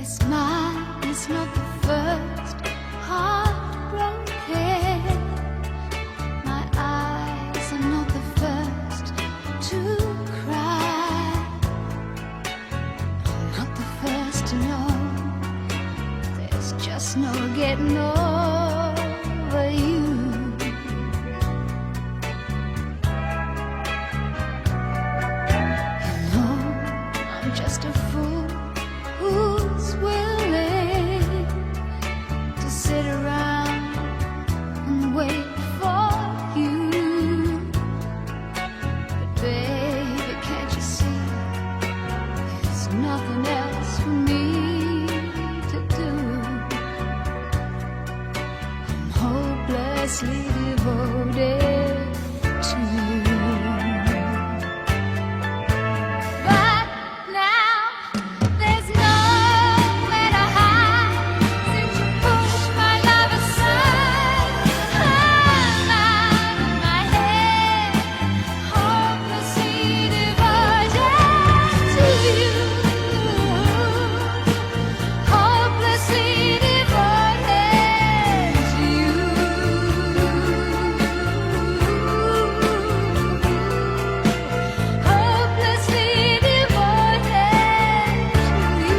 This mine is not the first heartbroken. My eyes are not the first to cry. I'm not the first to know. There's just no getting over you. You know, I'm just a fool who's willing to sit around and wait for you. But baby, can't you see, there's nothing else for me to do. I'm hopelessly devoted to you. But now there's nowhere to hide since you pushed my love aside. I'm out of my head, hopelessly devoted to you. Hopelessly devoted to you. Hopelessly devoted to you.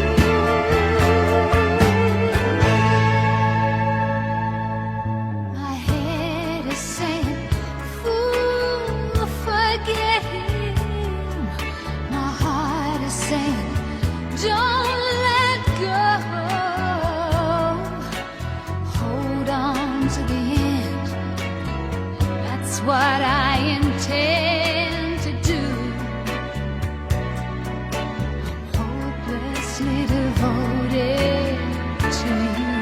My head is saying, fool, forget him. My heart is saying, don't let go. Hold on to the end. That's what I intend to do. Hopelessly devoted to you.